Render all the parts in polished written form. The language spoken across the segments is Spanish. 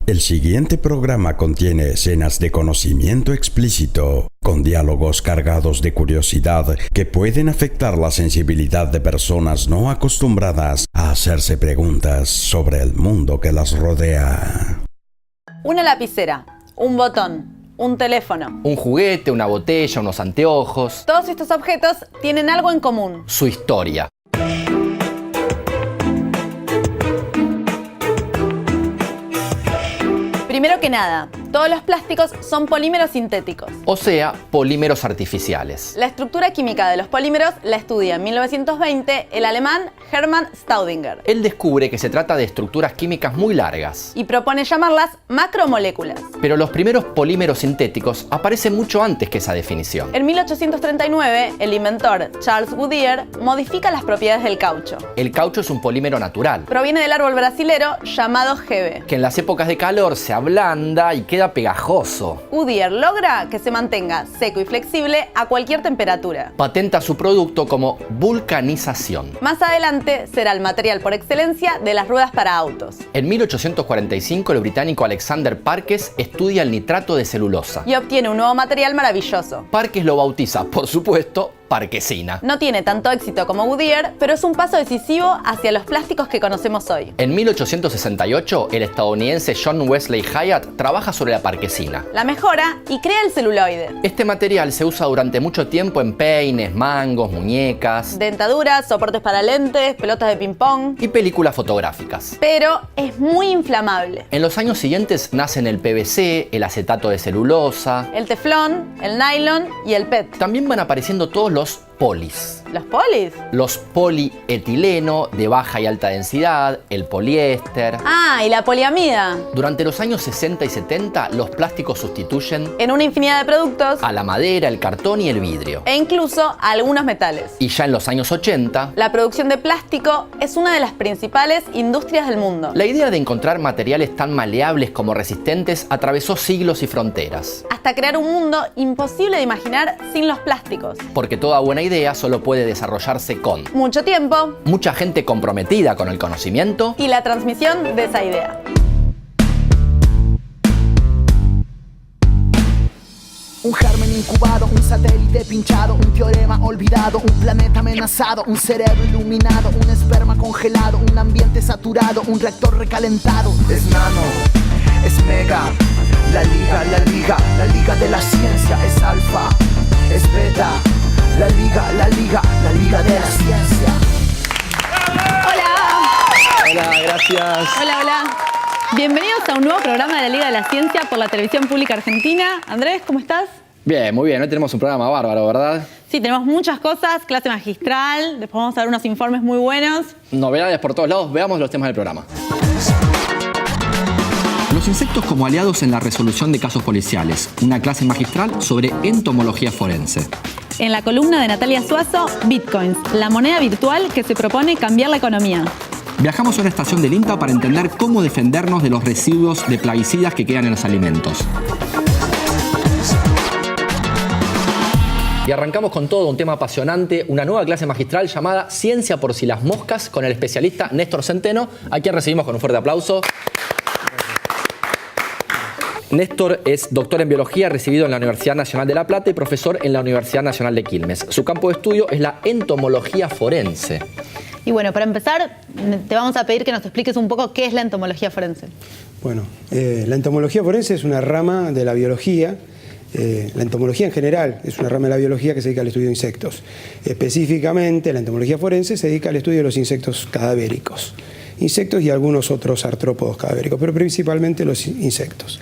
El siguiente programa contiene escenas de conocimiento explícito, con diálogos cargados de curiosidad que pueden afectar la sensibilidad de personas no acostumbradas a hacerse preguntas sobre el mundo que las rodea. Una lapicera, un botón, un teléfono, un juguete, una botella, unos anteojos. Todos estos objetos tienen algo en común: su historia. Primero que nada, todos los plásticos son polímeros sintéticos. O sea, polímeros artificiales. La estructura química de los polímeros la estudia en 1920 el alemán Hermann Staudinger. Él descubre que se trata de estructuras químicas muy largas y propone llamarlas macromoléculas. Pero los primeros polímeros sintéticos aparecen mucho antes que esa definición. En 1839, el inventor Charles Goodyear modifica las propiedades del caucho. El caucho es un polímero natural. Proviene del árbol brasilero llamado hebe, que en las épocas de calor se ablanda y queda pegajoso. Goodyear logra que se mantenga seco y flexible a cualquier temperatura. Patenta su producto como vulcanización. Más adelante será el material por excelencia de las ruedas para autos. En 1845 el británico Alexander Parkes estudia el nitrato de celulosa. Y obtiene un nuevo material maravilloso. Parkes lo bautiza, por supuesto, Parkesina. No tiene tanto éxito como Goodyear, pero es un paso decisivo hacia los plásticos que conocemos hoy. En 1868, el estadounidense John Wesley Hyatt trabaja sobre la Parkesina. La mejora y crea el celuloide. Este material se usa durante mucho tiempo en peines, mangos, muñecas, dentaduras, soportes para lentes, pelotas de ping-pong y películas fotográficas. Pero es muy inflamable. En los años siguientes nacen el PVC, el acetato de celulosa, el teflón, el nylon y el PET. También van apareciendo todos los polis. ¿Los polis? Los polietileno de baja y alta densidad, el poliéster. Ah, y la poliamida. Durante los años 60 y 70, los plásticos sustituyen en una infinidad de productos a la madera, el cartón y el vidrio. E incluso a algunos metales. Y ya en los años 80, la producción de plástico es una de las principales industrias del mundo. La idea de encontrar materiales tan maleables como resistentes atravesó siglos y fronteras. Hasta crear un mundo imposible de imaginar sin los plásticos. Porque toda buena idea solo puede desarrollarse con mucho tiempo, mucha gente comprometida con el conocimiento y la transmisión de esa idea. Un germen incubado, un satélite pinchado, un teorema olvidado, un planeta amenazado, un cerebro iluminado, un esperma congelado, un ambiente saturado, un reactor recalentado. Es nano, es mega, la liga de la ciencia es alfa, es beta. La liga de la ciencia. Hola. Hola, gracias. Hola. Bienvenidos a un nuevo programa de la Liga de la Ciencia por la Televisión Pública Argentina. Andrés, ¿cómo estás? Bien, muy bien. Hoy tenemos un programa bárbaro, ¿verdad? Sí, tenemos muchas cosas, clase magistral, después vamos a ver unos informes muy buenos. Novedades por todos lados. Veamos los temas del programa. Los insectos como aliados en la resolución de casos policiales. Una clase magistral sobre entomología forense. En la columna de Natalia Suazo, Bitcoins, la moneda virtual que se propone cambiar la economía. Viajamos a una estación del INTA para entender cómo defendernos de los residuos de plaguicidas que quedan en los alimentos. Y arrancamos con todo un tema apasionante, una nueva clase magistral llamada Ciencia por si las moscas, con el especialista Néstor Centeno, a quien recibimos con un fuerte aplauso. Néstor es doctor en biología, recibido en la Universidad Nacional de La Plata y profesor en la Universidad Nacional de Quilmes. Su campo de estudio es la entomología forense. Y bueno, para empezar, te vamos a pedir que nos expliques un poco qué es la entomología forense. Bueno, la entomología forense es una rama de la biología. La entomología en general es una rama de la biología que se dedica al estudio de insectos. Específicamente, la entomología forense se dedica al estudio de los insectos cadavéricos. Insectos y algunos otros artrópodos cadavéricos, pero principalmente los insectos.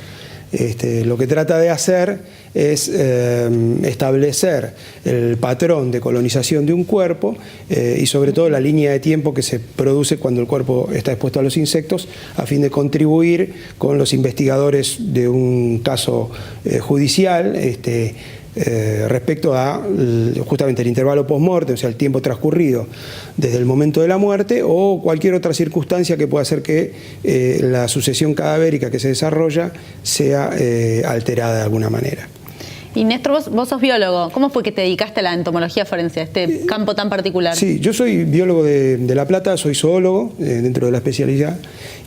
Lo que trata de hacer es establecer el patrón de colonización de un cuerpo y sobre todo la línea de tiempo que se produce cuando el cuerpo está expuesto a los insectos, a fin de contribuir con los investigadores de un caso judicial respecto a justamente el intervalo post-mortem, o sea, el tiempo transcurrido desde el momento de la muerte, o cualquier otra circunstancia que pueda hacer que la sucesión cadavérica que se desarrolla sea alterada de alguna manera. Y Néstor, vos sos biólogo. ¿Cómo fue que te dedicaste a la entomología forense, a este campo tan particular? Sí, yo soy biólogo de La Plata, soy zoólogo dentro de la especialidad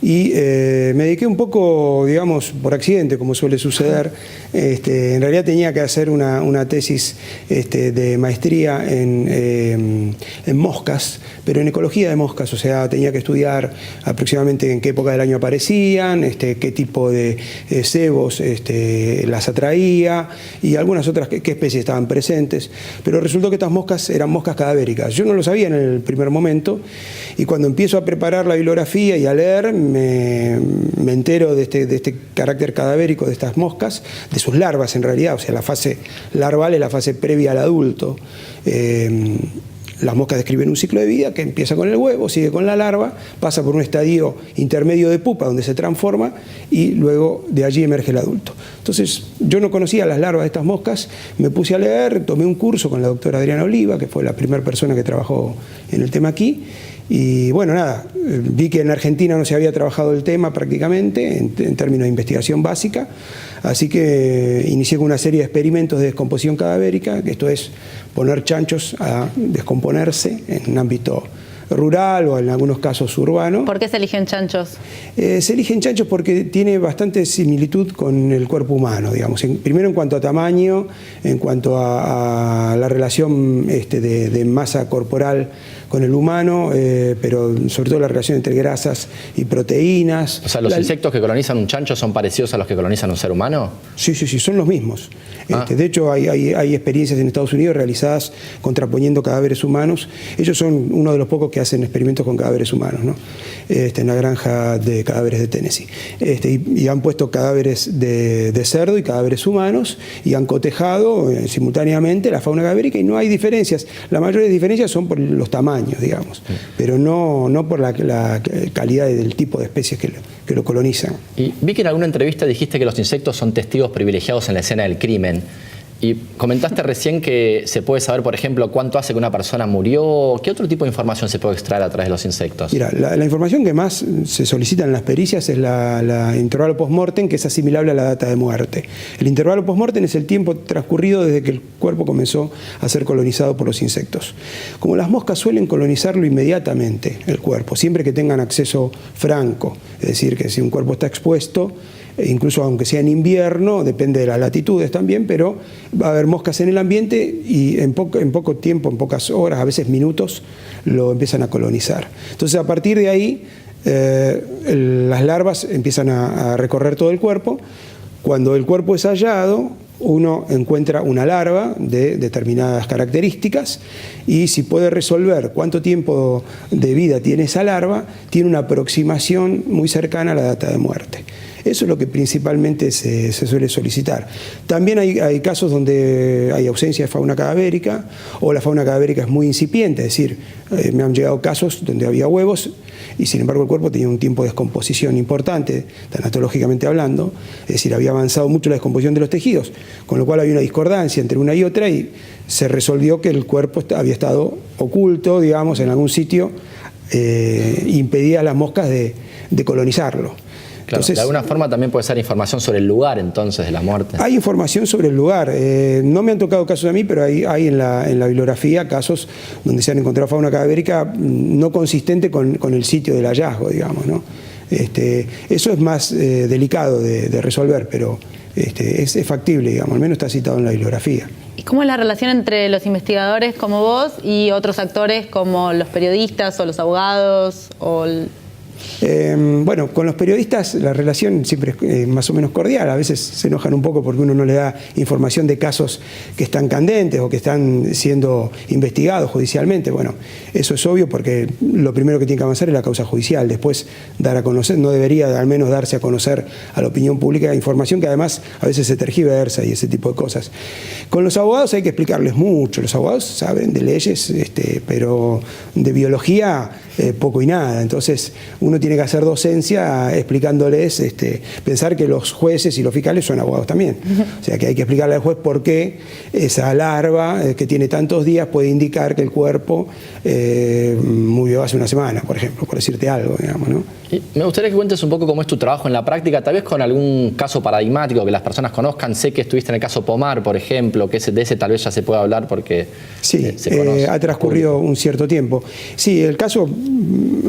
y me dediqué un poco, digamos, por accidente, como suele suceder. En realidad tenía que hacer una tesis de maestría en moscas, pero en ecología de moscas, o sea, tenía que estudiar aproximadamente en qué época del año aparecían, qué tipo de cebos las atraía y algunas otras qué especies estaban presentes, pero resultó que estas moscas eran moscas cadavéricas. Yo no lo sabía en el primer momento y cuando empiezo a preparar la bibliografía y a leer me entero de este carácter cadavérico de estas moscas, de sus larvas en realidad, o sea, la fase larval es la fase previa al adulto. Las moscas describen un ciclo de vida que empieza con el huevo, sigue con la larva, pasa por un estadio intermedio de pupa donde se transforma y luego de allí emerge el adulto. Entonces yo no conocía las larvas de estas moscas, me puse a leer, tomé un curso con la doctora Adriana Oliva, que fue la primera persona que trabajó en el tema aquí. Y bueno, nada, vi que en Argentina no se había trabajado el tema prácticamente en términos de investigación básica, así que inicié con una serie de experimentos de descomposición cadavérica, que esto es poner chanchos a descomponerse en un ámbito rural o en algunos casos urbano. ¿Por qué se eligen chanchos? Se eligen chanchos porque tiene bastante similitud con el cuerpo humano, digamos. Primero en cuanto a tamaño, en cuanto a la relación de masa corporal con el humano, pero sobre todo la relación entre grasas y proteínas. O sea, ¿los insectos que colonizan un chancho son parecidos a los que colonizan un ser humano? Sí, son los mismos. De hecho, hay experiencias en Estados Unidos realizadas contraponiendo cadáveres humanos. Ellos son uno de los pocos que hacen experimentos con cadáveres humanos, ¿no? En la granja de cadáveres de Tennessee. Y han puesto cadáveres de cerdo y cadáveres humanos y han cotejado simultáneamente la fauna cadavérica y no hay diferencias. Las mayores diferencias son por los tamaños, digamos, pero no por la calidad del tipo de especies que lo colonizan. Y vi que en alguna entrevista dijiste que los insectos son testigos privilegiados en la escena del crimen. Y comentaste recién que se puede saber, por ejemplo, cuánto hace que una persona murió. ¿Qué otro tipo de información se puede extraer a través de los insectos? Mira, la información que más se solicita en las pericias es la intervalo post-mortem, que es asimilable a la data de muerte. El intervalo post-mortem es el tiempo transcurrido desde que el cuerpo comenzó a ser colonizado por los insectos. Como las moscas suelen colonizarlo inmediatamente, el cuerpo, siempre que tengan acceso franco, es decir, que si un cuerpo está expuesto, incluso aunque sea en invierno, depende de las latitudes también, pero va a haber moscas en el ambiente y en poco tiempo, en pocas horas, a veces minutos, lo empiezan a colonizar. Entonces, a partir de ahí, las larvas empiezan a recorrer todo el cuerpo. Cuando el cuerpo es hallado, uno encuentra una larva de determinadas características y si puede resolver cuánto tiempo de vida tiene esa larva, tiene una aproximación muy cercana a la data de muerte. Eso es lo que principalmente se suele solicitar. También hay casos donde hay ausencia de fauna cadavérica o la fauna cadavérica es muy incipiente, es decir, me han llegado casos donde había huevos y sin embargo el cuerpo tenía un tiempo de descomposición importante, tanatológicamente hablando, es decir, había avanzado mucho la descomposición de los tejidos, con lo cual había una discordancia entre una y otra y se resolvió que el cuerpo había estado oculto, digamos, en algún sitio, impedía a las moscas de colonizarlo. Claro, Entonces, de alguna forma también puede ser información sobre el lugar entonces de la muerte. Hay información sobre el lugar. No me han tocado casos a mí, pero hay en la bibliografía casos donde se han encontrado fauna cadavérica no consistente con el sitio del hallazgo, digamos, ¿no? Eso es más delicado de resolver, pero es factible, digamos, al menos está citado en la bibliografía. ¿Y cómo es la relación entre los investigadores como vos y otros actores como los periodistas o los abogados o Bueno, con los periodistas la relación siempre es más o menos cordial. A veces se enojan un poco porque uno no le da información de casos que están candentes o que están siendo investigados judicialmente. Bueno, eso es obvio porque lo primero que tiene que avanzar es la causa judicial. Después dar a conocer, no debería al menos darse a conocer a la opinión pública información que además a veces se tergiversa y ese tipo de cosas. Con los abogados hay que explicarles mucho. Los abogados saben de leyes, pero de biología poco y nada. Entonces uno tiene que hacer docencia explicándoles, pensar que los jueces y los fiscales son abogados también. O sea, que hay que explicarle al juez por qué esa larva que tiene tantos días puede indicar que el cuerpo murió hace una semana, por ejemplo, por decirte algo, digamos, ¿no? Y me gustaría que cuentes un poco cómo es tu trabajo en la práctica, tal vez con algún caso paradigmático que las personas conozcan. Sé que estuviste en el caso Pomar, por ejemplo, que de ese tal vez ya se puede hablar porque sí, se conoce. Ha transcurrido un cierto tiempo. Sí, el caso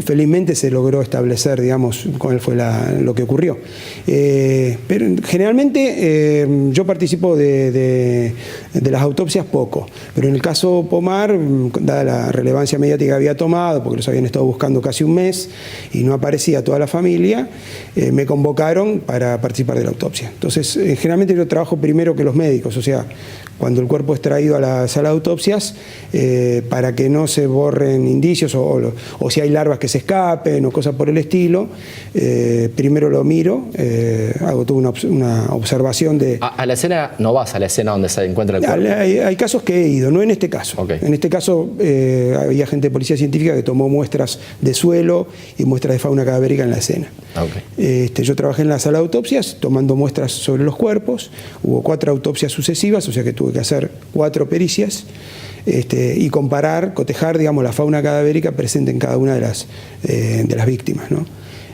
felizmente se logró establecer, digamos, cuál fue lo que ocurrió. Pero generalmente yo participo de las autopsias poco, pero en el caso Pomar, dada la relevancia mediática que había tomado, porque los habían estado buscando casi un mes y no aparecía toda la familia, me convocaron para participar de la autopsia. Entonces, generalmente yo trabajo primero que los médicos, o sea, cuando el cuerpo es traído a la sala de autopsias, para que no se borren indicios o si hay larvas que se escapen o cosas por el estilo, primero lo miro, hago toda una observación de... A la escena no vas a la escena donde se encuentra el cuerpo. Hay casos que he ido, no en este caso. Okay. En este caso había gente de policía científica que tomó muestras de suelo y muestras de fauna cadavérica en la escena. Okay. Yo trabajé en la sala de autopsias tomando muestras sobre los cuerpos, hubo 4 autopsias sucesivas, o sea que tuve que hacer 4 pericias y comparar, cotejar, digamos, la fauna cadavérica presente en cada una de las víctimas, ¿no?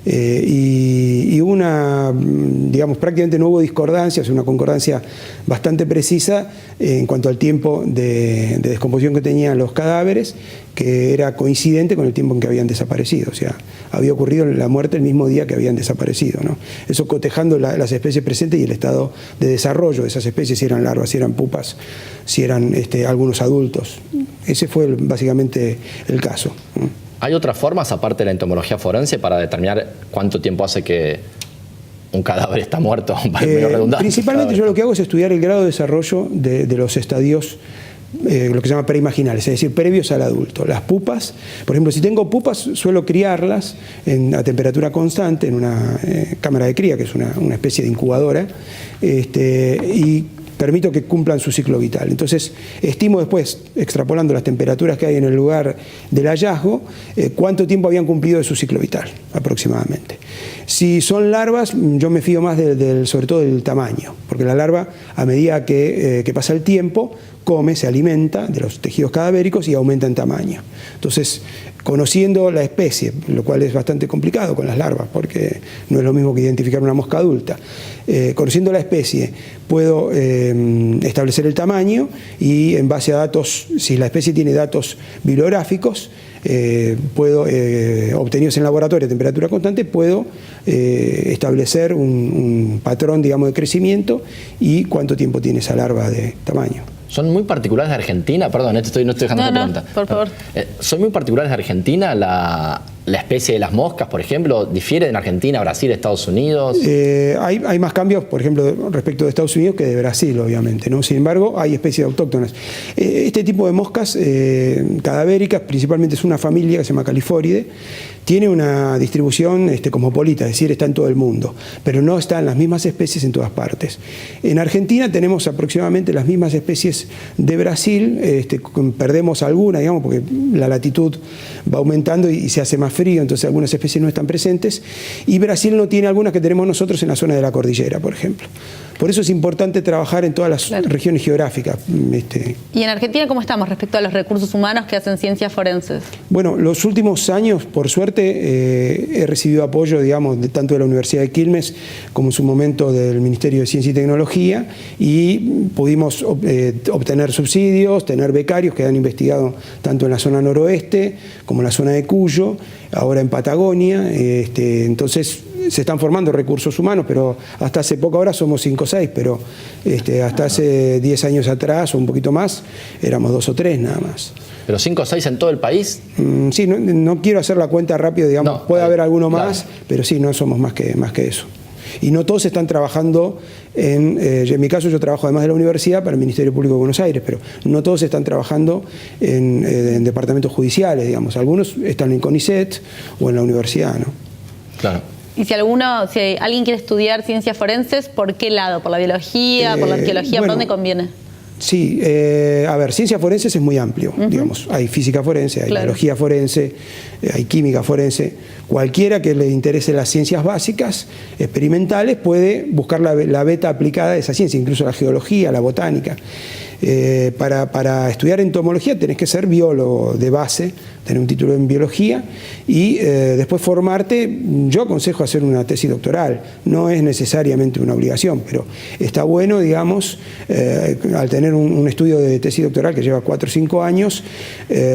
Y una, digamos, prácticamente no hubo discordancias, una concordancia bastante precisa en cuanto al tiempo de descomposición que tenían los cadáveres, que era coincidente con el tiempo en que habían desaparecido, o sea, había ocurrido la muerte el mismo día que habían desaparecido, ¿no? Eso cotejando las especies presentes y el estado de desarrollo de esas especies, si eran larvas, si eran pupas, si eran algunos adultos. Ese fue básicamente el caso, ¿no? ¿Hay otras formas, aparte de la entomología forense, para determinar cuánto tiempo hace que un cadáver está muerto? Medio redundante. Principalmente yo lo que hago es estudiar el grado de desarrollo de los estadios, lo que se llama preimaginales, es decir, previos al adulto. Las pupas, por ejemplo, si tengo pupas, suelo criarlas a temperatura constante en una cámara de cría, que es una especie de incubadora, y permito que cumplan su ciclo vital. Entonces, estimo después, extrapolando las temperaturas que hay en el lugar del hallazgo, cuánto tiempo habían cumplido de su ciclo vital, aproximadamente. Si son larvas, yo me fío más sobre todo del tamaño, porque la larva, a medida que pasa el tiempo, come, se alimenta de los tejidos cadavéricos y aumenta en tamaño. Entonces, conociendo la especie, lo cual es bastante complicado con las larvas, porque no es lo mismo que identificar una mosca adulta, conociendo la especie, puedo establecer el tamaño y en base a datos, si la especie tiene datos bibliográficos, puedo, obtenidos en laboratorio a temperatura constante, puedo establecer un patrón, digamos, de crecimiento y cuánto tiempo tiene esa larva de tamaño. ¿Son muy particulares de Argentina? Perdón, no estoy dejando esta pregunta. Por favor. ¿Son muy particulares de Argentina? ¿La especie de las moscas, por ejemplo, difiere en Argentina, Brasil, Estados Unidos? Hay más cambios, por ejemplo, respecto de Estados Unidos que de Brasil, obviamente, ¿no? Sin embargo, hay especies autóctonas. Este tipo de moscas cadavéricas, principalmente es una familia que se llama Califoridae, tiene una distribución cosmopolita, es decir, está en todo el mundo, pero no están las mismas especies en todas partes. En Argentina tenemos aproximadamente las mismas especies de Brasil, perdemos algunas, digamos, porque la latitud va aumentando y se hace más frío, entonces algunas especies no están presentes, y Brasil no tiene algunas que tenemos nosotros en la zona de la cordillera, por ejemplo. Por eso es importante trabajar en todas las regiones geográficas. ¿Y en Argentina cómo estamos respecto a los recursos humanos que hacen ciencias forenses? Bueno, los últimos años, por suerte, he recibido apoyo, digamos, tanto de la Universidad de Quilmes como en su momento del Ministerio de Ciencia y Tecnología, y pudimos obtener subsidios, tener becarios que han investigado tanto en la zona noroeste como en la zona de Cuyo, ahora en Patagonia. Entonces se están formando recursos humanos, pero hasta hace poco, ahora somos 5 o 6, pero hasta hace 10 años atrás o un poquito más éramos 2 o 3 nada más. ¿Pero 5 o 6 en todo el país? Sí, no quiero hacer la cuenta rápido, digamos, puede haber alguno más, claro. Pero sí, no somos más que eso. Y no todos están trabajando en mi caso yo trabajo además de la universidad para el Ministerio Público de Buenos Aires, pero no todos están trabajando en departamentos judiciales, digamos. Algunos están en CONICET o en la universidad, ¿no? Claro. Y si alguien quiere estudiar ciencias forenses, ¿por qué lado? ¿Por la biología, por la arqueología? ¿Por dónde conviene? Sí, a ver, ciencias forenses es muy amplio, digamos. Hay física forense, hay biología forense, hay química forense. Cualquiera que le interese las ciencias básicas, experimentales, puede buscar la beta aplicada de esa ciencia, incluso la geología, la botánica. Para estudiar entomología tenés que ser biólogo de base, tener un título en biología y después formarte. Yo aconsejo hacer una tesis doctoral, no es necesariamente una obligación, pero está bueno, digamos, al tener un estudio de tesis doctoral que lleva 4 o 5 años,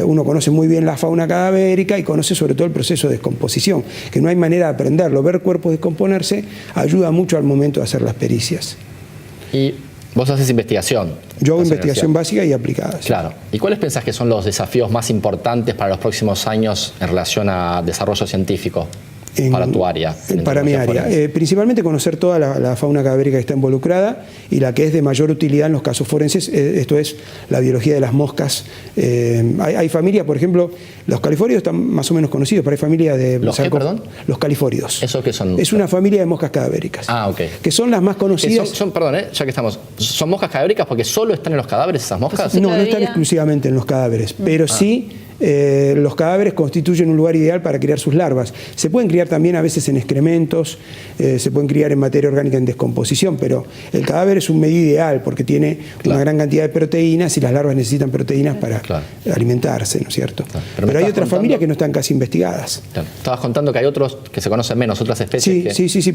uno conoce muy bien la fauna cadavérica y conoce sobre todo el proceso de descomposición, que no hay manera de aprenderlo. Ver cuerpos descomponerse ayuda mucho al momento de hacer las pericias. Y vos haces investigación. Yo hago investigación básica y aplicada. Sí. Claro. ¿Y cuáles pensás que son los desafíos más importantes para los próximos años en relación a desarrollo científico para tu área? Para mi área. Principalmente conocer toda la fauna cadavérica que está involucrada y la que es de mayor utilidad en los casos forenses, esto es la biología de las moscas. Hay familias, por ejemplo, los califóridos están más o menos conocidos, pero hay familias de... ¿Los qué, perdón? Los califóridos. ¿Eso qué son? Es una familia de moscas cadavéricas. Ah, ok. Que son las más conocidas. Perdón, ya que estamos, ¿son moscas cadavéricas porque solo están en los cadáveres esas moscas? No, no están exclusivamente en los cadáveres, pero sí... los cadáveres constituyen un lugar ideal para criar sus larvas. Se pueden criar también a veces en excrementos, se pueden criar en materia orgánica en descomposición, pero el cadáver es un medio ideal porque tiene una gran cantidad de proteínas y las larvas necesitan proteínas para alimentarse, ¿no es cierto? Pero hay otras familias que no están casi investigadas. Estabas contando que hay otros que se conocen menos, otras especies. Sí.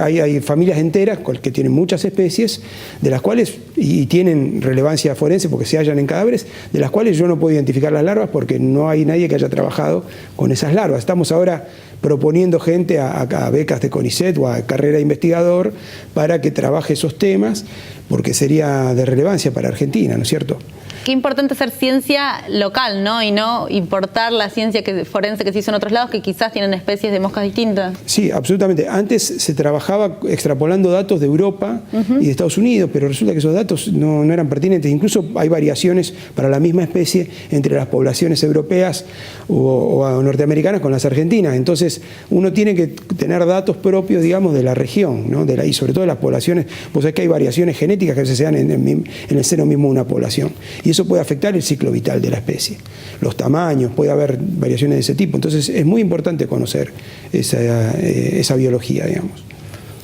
Hay familias enteras que tienen muchas especies, de las cuales, y tienen relevancia forense porque se hallan en cadáveres, de las cuales yo no puedo identificar las larvas porque no hay nadie que haya trabajado con esas larvas. Estamos ahora proponiendo gente a becas de CONICET o a carrera de investigador para que trabaje esos temas, porque sería de relevancia para Argentina, ¿no es cierto? Qué importante hacer ciencia local, ¿no? Y no importar la ciencia forense que se hizo en otros lados, que quizás tienen especies de moscas distintas. Sí, absolutamente. Antes se trabajaba extrapolando datos de Europa y de Estados Unidos, pero resulta que esos datos no eran pertinentes. Incluso hay variaciones para la misma especie entre las poblaciones europeas o norteamericanas con las argentinas. Entonces, uno tiene que tener datos propios, digamos, de la región, ¿no? Y sobre todo de las poblaciones. Vos sabés que hay variaciones genéticas que a veces se dan en el seno mismo de una población. Y eso puede afectar el ciclo vital de la especie. Los tamaños, puede haber variaciones de ese tipo. Entonces es muy importante conocer esa biología, digamos.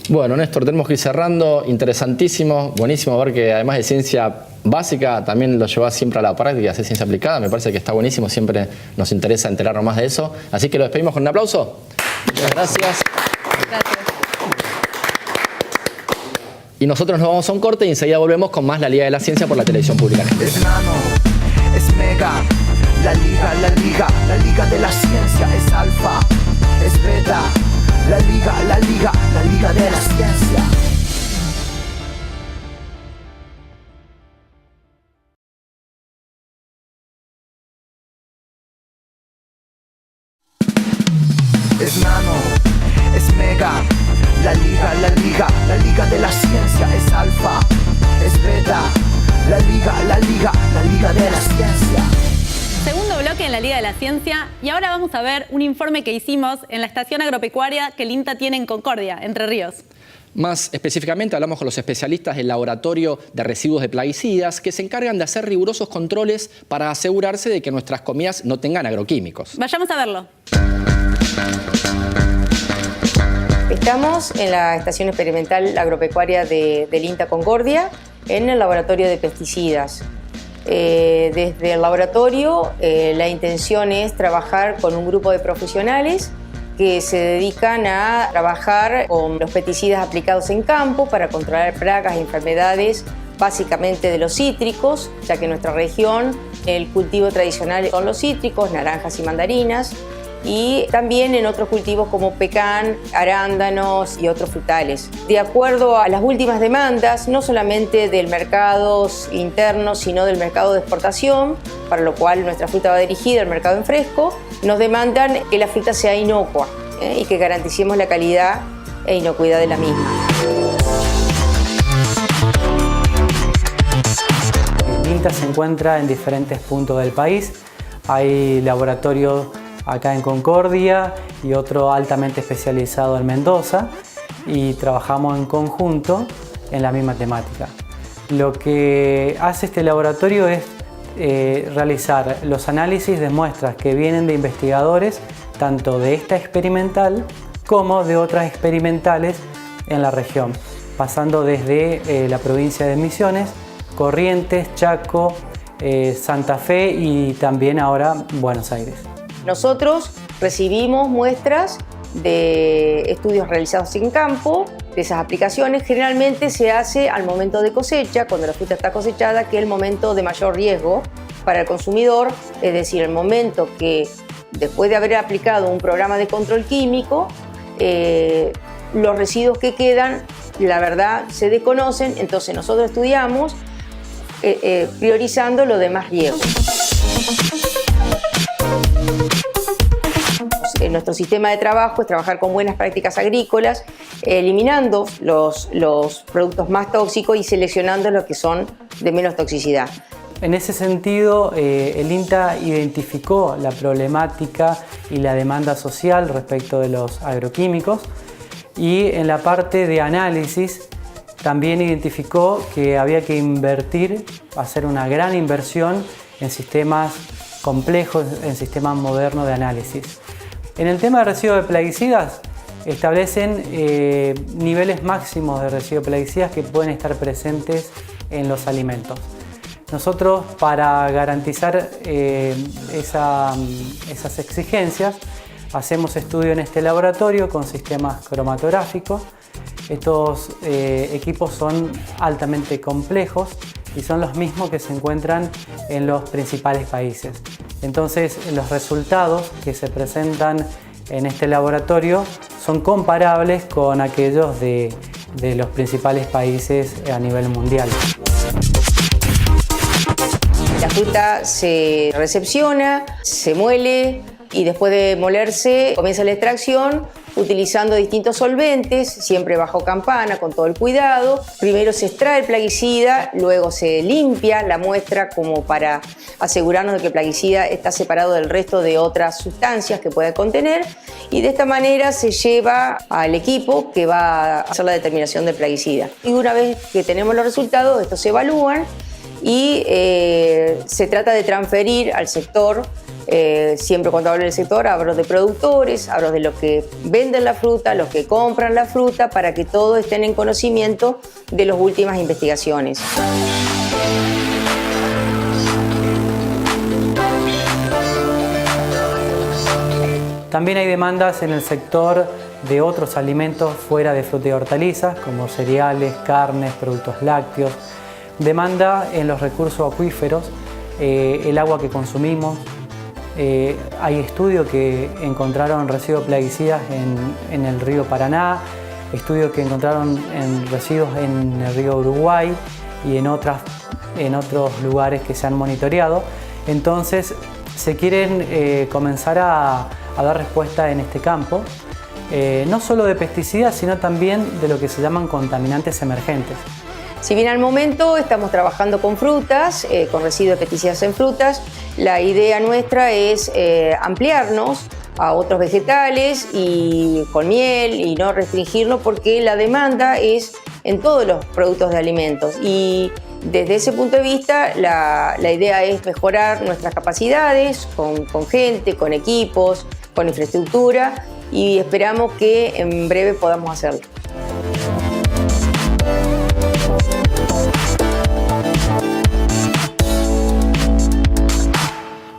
Bueno, Néstor, tenemos que ir cerrando. Interesantísimo, buenísimo ver que además de ciencia básica, también lo llevas siempre a la práctica y hacer ciencia aplicada. Me parece que está buenísimo, siempre nos interesa enterarnos más de eso. Así que lo despedimos con un aplauso. Muchas gracias. Gracias. Y nosotros nos vamos a un corte y enseguida volvemos con más La Liga de la Ciencia por la televisión pública. Es nano, es mega, la liga de la ciencia es alfa, es beta, la liga de la ciencia. Es nano, es mega, la liga de la ciencia es alfa, es beta, la liga de la ciencia. Segundo bloque en la Liga de la Ciencia y ahora vamos a ver un informe que hicimos en la estación agropecuaria que el INTA tiene en Concordia, Entre Ríos. Más específicamente hablamos con los especialistas del Laboratorio de Residuos de Plaguicidas que se encargan de hacer rigurosos controles para asegurarse de que nuestras comidas no tengan agroquímicos. Vayamos a verlo. Estamos en la estación experimental agropecuaria del INTA Concordia, en el laboratorio de pesticidas. Desde el laboratorio la intención es trabajar con un grupo de profesionales que se dedican a trabajar con los pesticidas aplicados en campo para controlar plagas e enfermedades básicamente de los cítricos, ya que en nuestra región el cultivo tradicional son los cítricos, naranjas y mandarinas, y también en otros cultivos como pecan, arándanos y otros frutales. De acuerdo a las últimas demandas, no solamente del mercado interno, sino del mercado de exportación, para lo cual nuestra fruta va dirigida al mercado en fresco, nos demandan que la fruta sea inocua y que garanticemos la calidad e inocuidad de la misma. El INTA se encuentra en diferentes puntos del país. Hay laboratorios acá en Concordia y otro altamente especializado en Mendoza y trabajamos en conjunto en la misma temática. Lo que hace este laboratorio es realizar los análisis de muestras que vienen de investigadores, tanto de esta experimental como de otras experimentales en la región, pasando desde la provincia de Misiones, Corrientes, Chaco, Santa Fe y también ahora Buenos Aires. Nosotros recibimos muestras de estudios realizados en campo, de esas aplicaciones. Generalmente se hace al momento de cosecha, cuando la fruta está cosechada, que es el momento de mayor riesgo para el consumidor, es decir, el momento que después de haber aplicado un programa de control químico, los residuos que quedan, la verdad, se desconocen, entonces nosotros estudiamos priorizando lo de más riesgo. Nuestro sistema de trabajo es trabajar con buenas prácticas agrícolas, eliminando los productos más tóxicos y seleccionando los que son de menos toxicidad. En ese sentido, el INTA identificó la problemática y la demanda social respecto de los agroquímicos, y en la parte de análisis también identificó que había que invertir, hacer una gran inversión en sistemas complejos, en sistemas modernos de análisis. En el tema de residuos de plaguicidas, establecen niveles máximos de residuos de plaguicidas que pueden estar presentes en los alimentos. Nosotros, para garantizar esas exigencias, hacemos estudio en este laboratorio con sistemas cromatográficos. Estos equipos son altamente complejos y son los mismos que se encuentran en los principales países. Entonces, los resultados que se presentan en este laboratorio son comparables con aquellos de los principales países a nivel mundial. La fruta se recepciona, se muele y después de molerse comienza la extracción utilizando distintos solventes, siempre bajo campana, con todo el cuidado. Primero se extrae el plaguicida, luego se limpia la muestra como para asegurarnos de que el plaguicida está separado del resto de otras sustancias que puede contener, y de esta manera se lleva al equipo que va a hacer la determinación del plaguicida. Y una vez que tenemos los resultados, estos se evalúan y se trata de transferir al sector. Siempre cuando hablo del sector hablo de productores, hablo de los que venden la fruta, los que compran la fruta, para que todos estén en conocimiento de las últimas investigaciones. También hay demandas en el sector de otros alimentos fuera de fruta y hortalizas, como cereales, carnes, productos lácteos. Demanda en los recursos acuíferos, el agua que consumimos. Hay estudios que encontraron residuos plaguicidas en el río Paraná, estudios que encontraron residuos en el río Uruguay y en otros lugares que se han monitoreado. Entonces se quieren comenzar a dar respuesta en este campo, no solo de pesticidas, sino también de lo que se llaman contaminantes emergentes. Si bien al momento estamos trabajando con frutas, con residuos de pesticidas en frutas, la idea nuestra es ampliarnos a otros vegetales y con miel, y no restringirnos, porque la demanda es en todos los productos de alimentos. Y desde ese punto de vista la idea es mejorar nuestras capacidades con gente, con equipos, con infraestructura, y esperamos que en breve podamos hacerlo.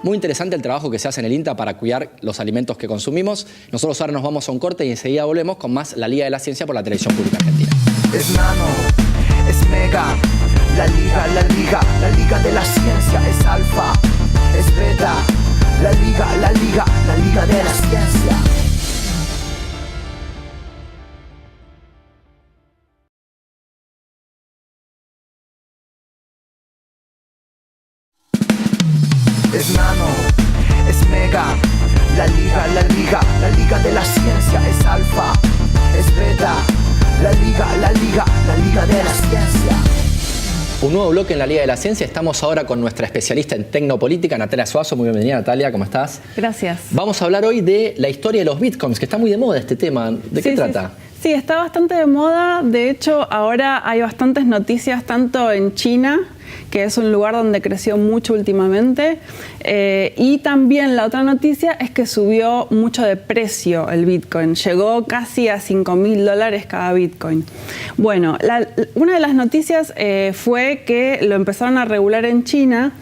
Muy interesante el trabajo que se hace en el INTA para cuidar los alimentos que consumimos. Nosotros ahora nos vamos a un corte y enseguida volvemos con más La Liga de la Ciencia por la Televisión Pública Argentina. Es nano, es mega, la liga de la ciencia es alfa, es beta, la liga de la ciencia. Es nano, es mega, la liga de la ciencia es alfa, es beta, la liga de la ciencia. Un nuevo bloque en La Liga de la Ciencia. Estamos ahora con nuestra especialista en tecnopolítica, Natalia Suazo. Muy bienvenida, Natalia, ¿cómo estás? Gracias. Vamos a hablar hoy de la historia de los bitcoins, que está muy de moda este tema. ¿De qué trata? Sí, está bastante de moda. De hecho, ahora hay bastantes noticias, tanto en China, que es un lugar donde creció mucho últimamente, y también la otra noticia es que subió mucho de precio el Bitcoin. Llegó casi a $5.000 cada Bitcoin. Bueno, una de las noticias fue que lo empezaron a regular en China,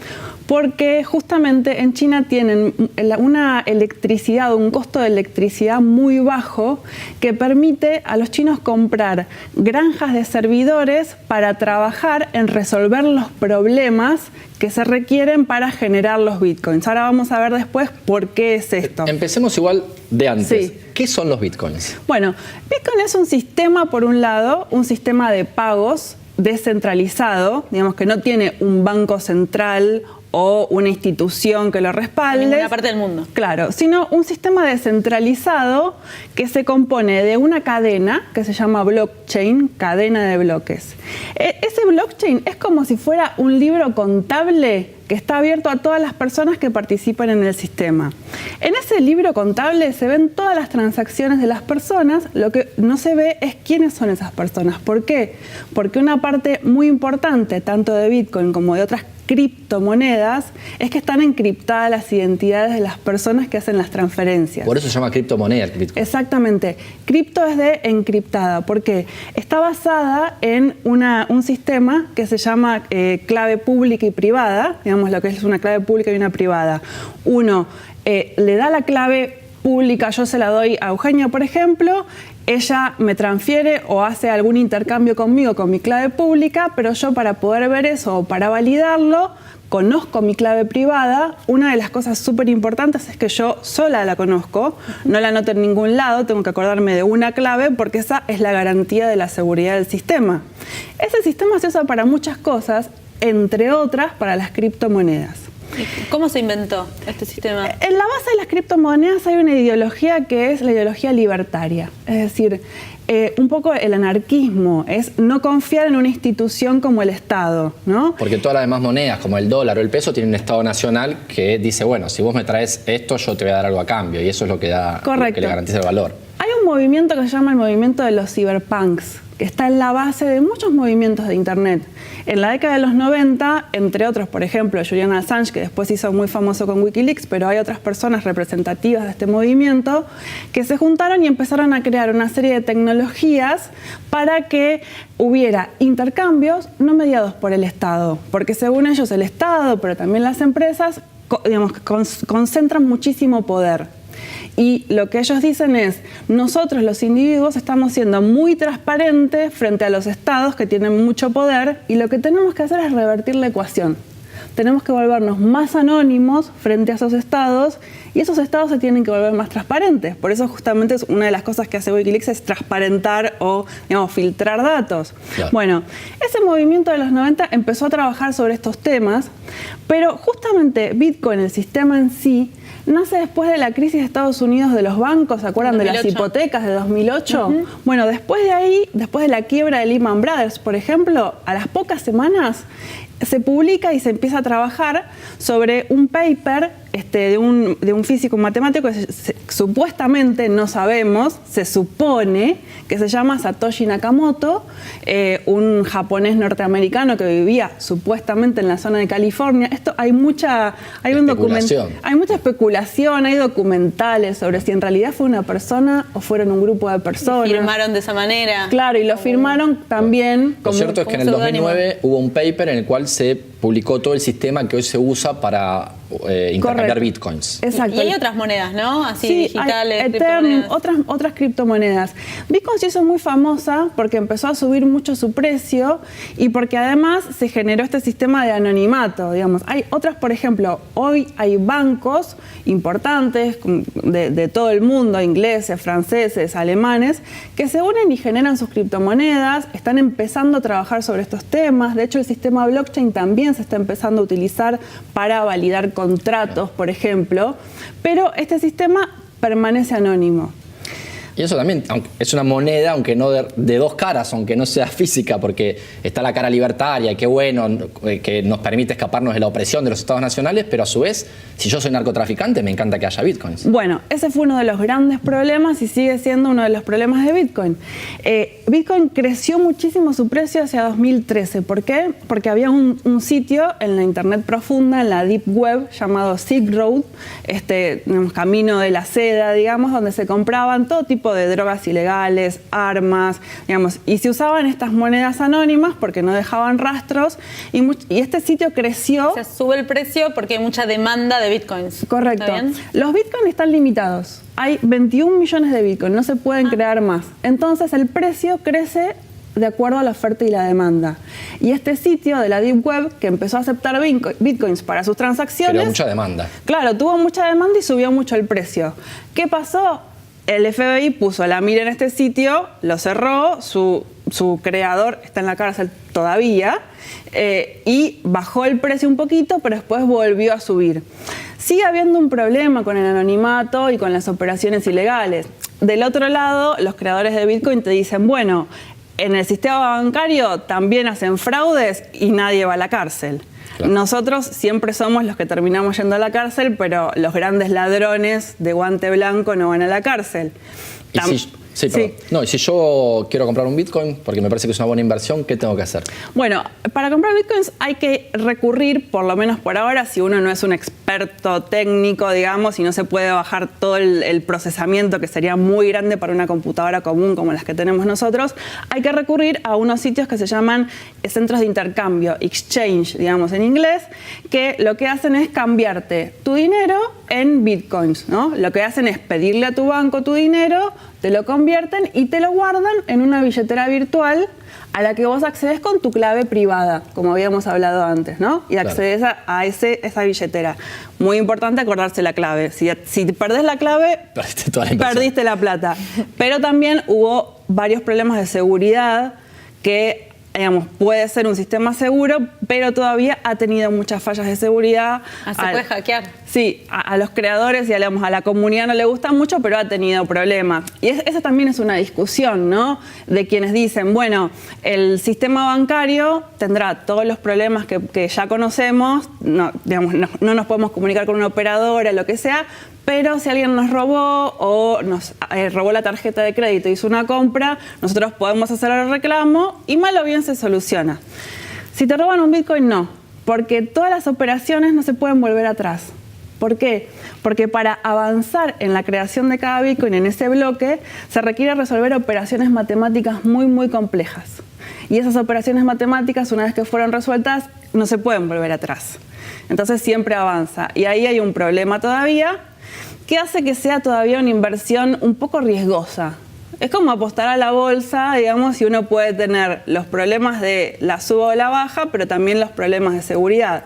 porque justamente en China tienen una electricidad, un costo de electricidad muy bajo que permite a los chinos comprar granjas de servidores para trabajar en resolver los problemas que se requieren para generar los bitcoins. Ahora vamos a ver después por qué es esto. Empecemos igual de antes. Sí. ¿Qué son los bitcoins? Bueno, Bitcoin es un sistema, por un lado, un sistema de pagos descentralizado, digamos que no tiene un banco central o una institución que lo respalde. En ninguna parte del mundo. Claro, sino un sistema descentralizado que se compone de una cadena que se llama blockchain, cadena de bloques. Ese blockchain es como si fuera un libro contable que está abierto a todas las personas que participan en el sistema. En ese libro contable se ven todas las transacciones de las personas, lo que no se ve es quiénes son esas personas. ¿Por qué? Porque una parte muy importante, tanto de Bitcoin como de otras criptomonedas, es que están encriptadas las identidades de las personas que hacen las transferencias. Por eso se llama criptomoneda el Bitcoin. Exactamente. Cripto es de encriptada, porque está basada en un sistema que se llama clave pública y privada, digamos lo que es una clave pública y una privada. Uno le da la clave pública, yo se la doy a Eugenia, por ejemplo, ella me transfiere o hace algún intercambio conmigo con mi clave pública, pero yo para poder ver eso o para validarlo, conozco mi clave privada. Una de las cosas súper importantes es que yo sola la conozco, no la anoto en ningún lado, tengo que acordarme de una clave porque esa es la garantía de la seguridad del sistema. Ese sistema se usa para muchas cosas, entre otras para las criptomonedas. ¿Cómo se inventó este sistema? En la base de las criptomonedas hay una ideología que es la ideología libertaria, es decir, un poco el anarquismo, es no confiar en una institución como el Estado, ¿no? Porque todas las demás monedas, como el dólar o el peso, tienen un Estado nacional que dice, bueno, si vos me traes esto, yo te voy a dar algo a cambio, y eso es lo que da, correcto, que le garantiza el valor. Hay un movimiento que se llama el movimiento de los cyberpunks, que está en la base de muchos movimientos de Internet. En la década de los 90, entre otros, por ejemplo, Julian Assange, que después se hizo muy famoso con Wikileaks, pero hay otras personas representativas de este movimiento, que se juntaron y empezaron a crear una serie de tecnologías para que hubiera intercambios no mediados por el Estado, porque según ellos el Estado, pero también las empresas, digamos, concentran muchísimo poder. Y lo que ellos dicen es, nosotros los individuos estamos siendo muy transparentes frente a los estados que tienen mucho poder y lo que tenemos que hacer es revertir la ecuación. Tenemos que volvernos más anónimos frente a esos estados y esos estados se tienen que volver más transparentes. Por eso justamente es una de las cosas que hace Wikileaks es transparentar o, digamos, filtrar datos. Claro. Bueno, ese movimiento de los 90 empezó a trabajar sobre estos temas, pero justamente Bitcoin, el sistema en sí, nace después de la crisis de Estados Unidos de los bancos, ¿se acuerdan 2008? De las hipotecas de 2008? Bueno, después de ahí, después de la quiebra de Lehman Brothers, por ejemplo, a las pocas semanas se publica y se empieza a trabajar sobre un paper de un físico matemático que supuestamente, no sabemos, se supone que se llama Satoshi Nakamoto, un japonés norteamericano que vivía supuestamente en la zona de California. Esto hay mucha especulación, hay documentales sobre si en realidad fue una persona o fueron un grupo de personas. Y firmaron de esa manera. Claro, y lo firmaron también como. Lo cierto es que en el 2009 hubo un paper en el cual se publicó todo el sistema que hoy se usa para intercambiar bitcoins. Exacto. Y hay otras monedas, ¿no? Así sí, digitales, Ethereum, otras criptomonedas. Bitcoin se hizo muy famosa porque empezó a subir mucho su precio y porque además se generó este sistema de anonimato, digamos. Hay otras, por ejemplo, hoy hay bancos importantes de todo el mundo, ingleses, franceses, alemanes, que se unen y generan sus criptomonedas, están empezando a trabajar sobre estos temas. De hecho, el sistema blockchain también se está empezando a utilizar para validar contratos, por ejemplo, pero este sistema permanece anónimo. Y eso también, aunque es una moneda, aunque no de dos caras, aunque no sea física, porque está la cara libertaria, qué bueno, que nos permite escaparnos de la opresión de los estados nacionales, pero a su vez, si yo soy narcotraficante, me encanta que haya bitcoins. Bueno, ese fue uno de los grandes problemas y sigue siendo uno de los problemas de Bitcoin. Bitcoin creció muchísimo su precio hacia 2013. ¿Por qué? Porque había un sitio en la internet profunda, en la Deep Web, llamado Silk Road, camino de la seda, digamos, donde se compraban todo tipo de drogas ilegales, armas, digamos, y se usaban estas monedas anónimas porque no dejaban rastros, y este sitio creció. Se sube el precio porque hay mucha demanda de bitcoins. Correcto. ¿Está bien? Los bitcoins están limitados. Hay 21 millones de bitcoins, no se pueden crear más. Entonces el precio crece de acuerdo a la oferta y la demanda. Y este sitio de la Deep Web, que empezó a aceptar bitcoins para sus transacciones... Pero mucha demanda. Claro, tuvo mucha demanda y subió mucho el precio. ¿Qué pasó? El FBI puso la mira en este sitio, lo cerró, su creador está en la cárcel todavía, y bajó el precio un poquito, pero después volvió a subir. Sigue habiendo un problema con el anonimato y con las operaciones ilegales. Del otro lado, los creadores de Bitcoin te dicen, bueno, en el sistema bancario también hacen fraudes y nadie va a la cárcel. Claro. Nosotros siempre somos los que terminamos yendo a la cárcel, pero los grandes ladrones de guante blanco no van a la cárcel. No, y si yo quiero comprar un Bitcoin, porque me parece que es una buena inversión, ¿qué tengo que hacer? Bueno, para comprar Bitcoins hay que recurrir, por lo menos por ahora, si uno no es un experto técnico, digamos, y no se puede bajar todo el procesamiento, que sería muy grande para una computadora común como las que tenemos nosotros, hay que recurrir a unos sitios que se llaman centros de intercambio, exchange, digamos en inglés, que lo que hacen es cambiarte tu dinero en Bitcoins, ¿no? Lo que hacen es pedirle a tu banco tu dinero, te lo convierten y te lo guardan en una billetera virtual a la que vos accedes con tu clave privada, como habíamos hablado antes, ¿no? Y accedes a esa billetera. Muy importante acordarse la clave. Si perdés la clave, perdiste la plata. Pero también hubo varios problemas de seguridad que, digamos, puede ser un sistema seguro, pero todavía ha tenido muchas fallas de seguridad. Se puede hackear. Sí, a los creadores y a la comunidad no le gusta mucho, pero ha tenido problemas. Y esa también es una discusión, ¿no? De quienes dicen, bueno, el sistema bancario tendrá todos los problemas que ya conocemos, no nos podemos comunicar con una operadora, lo que sea, pero si alguien nos robó o nos robó la tarjeta de crédito y hizo una compra, nosotros podemos hacer el reclamo y mal o bien se soluciona. Si te roban un Bitcoin, no, porque todas las operaciones no se pueden volver atrás. ¿Por qué? Porque para avanzar en la creación de cada Bitcoin en ese bloque se requiere resolver operaciones matemáticas muy, muy complejas. Y esas operaciones matemáticas, una vez que fueron resueltas, no se pueden volver atrás. Entonces siempre avanza. Y ahí hay un problema todavía que hace que sea todavía una inversión un poco riesgosa. Es como apostar a la bolsa, digamos, y uno puede tener los problemas de la suba o la baja, pero también los problemas de seguridad.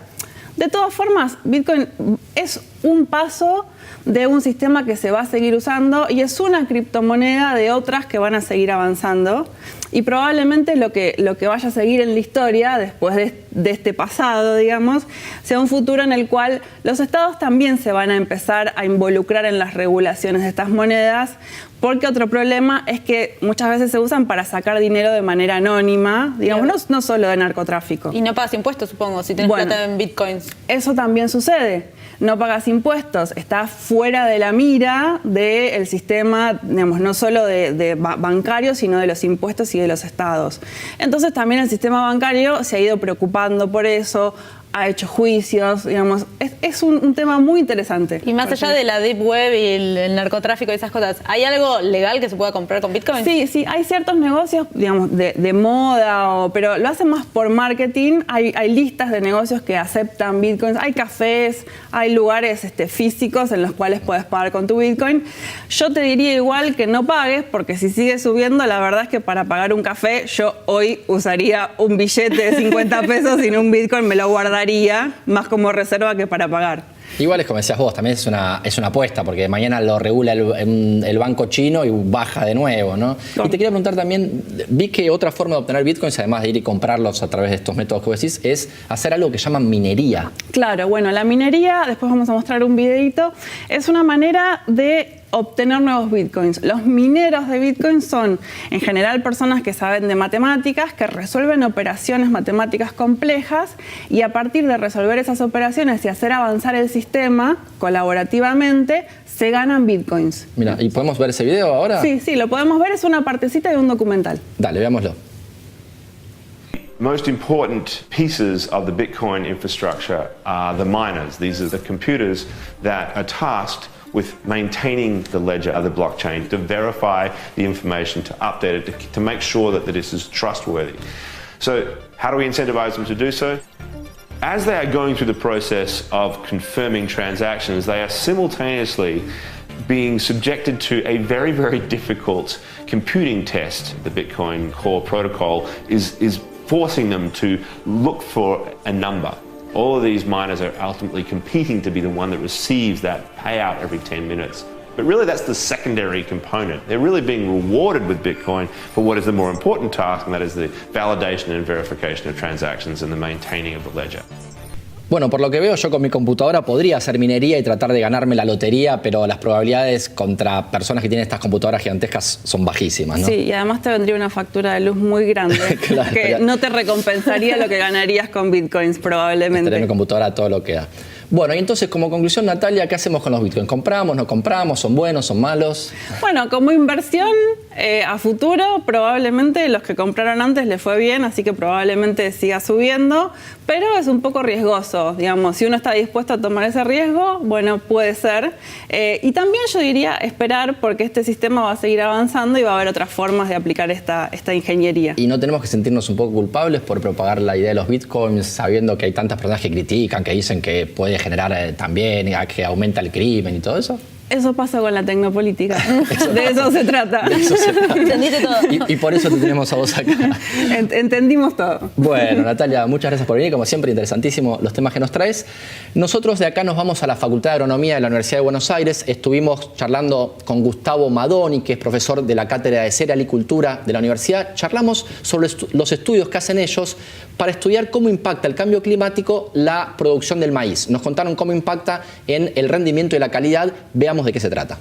De todas formas, Bitcoin es un paso de un sistema que se va a seguir usando y es una criptomoneda de otras que van a seguir avanzando. Y probablemente lo que vaya a seguir en la historia, después de este pasado, digamos, sea un futuro en el cual los estados también se van a empezar a involucrar en las regulaciones de estas monedas, porque otro problema es que muchas veces se usan para sacar dinero de manera anónima, digamos, no solo de narcotráfico. Y no pagas impuestos, supongo, si tenés plata en bitcoins. Eso también sucede. No pagas impuestos, estás fuera de la mira del sistema, digamos, no solo de bancario, sino de los impuestos y de los estados. Entonces también el sistema bancario se ha ido preocupando por eso, ha hecho juicios, digamos, es un tema muy interesante. Y más allá de la Deep Web y el narcotráfico y esas cosas, ¿hay algo legal que se pueda comprar con Bitcoin? Sí, hay ciertos negocios, digamos, de moda, pero lo hacen más por marketing. Hay listas de negocios que aceptan Bitcoins, hay cafés, hay lugares físicos en los cuales puedes pagar con tu Bitcoin. Yo te diría igual que no pagues, porque si sigue subiendo, la verdad es que para pagar un café, yo hoy usaría un billete de 50 pesos y en un Bitcoin me lo guardaría más como reserva que para pagar. Igual es como decías vos, también es una apuesta, porque mañana lo regula el banco chino y baja de nuevo, ¿no? Y te quería preguntar también, vi que otra forma de obtener bitcoins, además de ir y comprarlos a través de estos métodos que vos decís, es hacer algo que llaman minería. Claro, bueno, la minería, después vamos a mostrar un videito, es una manera de obtener nuevos bitcoins. Los mineros de bitcoin son en general personas que saben de matemáticas, que resuelven operaciones matemáticas complejas y a partir de resolver esas operaciones y hacer avanzar el sistema colaborativamente, se ganan bitcoins. Mira, ¿y podemos ver ese video ahora? Sí, lo podemos ver, es una partecita de un documental. Dale, veámoslo. Most important pieces of the Bitcoin infrastructure are the miners. These are the computers that are tasked with maintaining the ledger of the blockchain, to verify the information, to update it, to make sure that this is trustworthy. So how do we incentivize them to do so? As they are going through the process of confirming transactions, they are simultaneously being subjected to a very, very difficult computing test. The Bitcoin Core protocol is forcing them to look for a number. All of these miners are ultimately competing to be the one that receives that payout every 10 minutes. But really that's the secondary component. They're really being rewarded with Bitcoin for what is the more important task, and that is the validation and verification of transactions and the maintaining of the ledger. Bueno, por lo que veo, yo con mi computadora podría hacer minería y tratar de ganarme la lotería, pero las probabilidades contra personas que tienen estas computadoras gigantescas son bajísimas, ¿no? Sí, y además te vendría una factura de luz muy grande, Claro, que no te recompensaría lo que ganarías con bitcoins probablemente. Tener mi computadora todo lo que da. Bueno, y entonces como conclusión, Natalia, ¿qué hacemos con los bitcoins? ¿Compramos, no compramos? ¿Son buenos, son malos? Bueno, como inversión a futuro, probablemente los que compraron antes les fue bien, así que probablemente siga subiendo, pero es un poco riesgoso, digamos. Si uno está dispuesto a tomar ese riesgo, bueno, puede ser. Y también yo diría esperar, porque este sistema va a seguir avanzando y va a haber otras formas de aplicar esta ingeniería. Y no tenemos que sentirnos un poco culpables por propagar la idea de los bitcoins, sabiendo que hay tantas personas que critican, que dicen que puede generar también, que aumenta el crimen y todo eso. Eso pasa con la tecnopolítica. De eso se trata. De eso se trata. Entendiste todo. Y por eso te tenemos a vos acá. Entendimos todo. Bueno, Natalia, muchas gracias por venir. Como siempre, interesantísimo los temas que nos traes. Nosotros de acá nos vamos a la Facultad de Agronomía de la Universidad de Buenos Aires. Estuvimos charlando con Gustavo Madoni, que es profesor de la Cátedra de Cerealicultura de la universidad. Charlamos sobre los estudios que hacen ellos para estudiar cómo impacta el cambio climático la producción del maíz. Nos contaron cómo impacta en el rendimiento y la calidad. Veamos de qué se trata.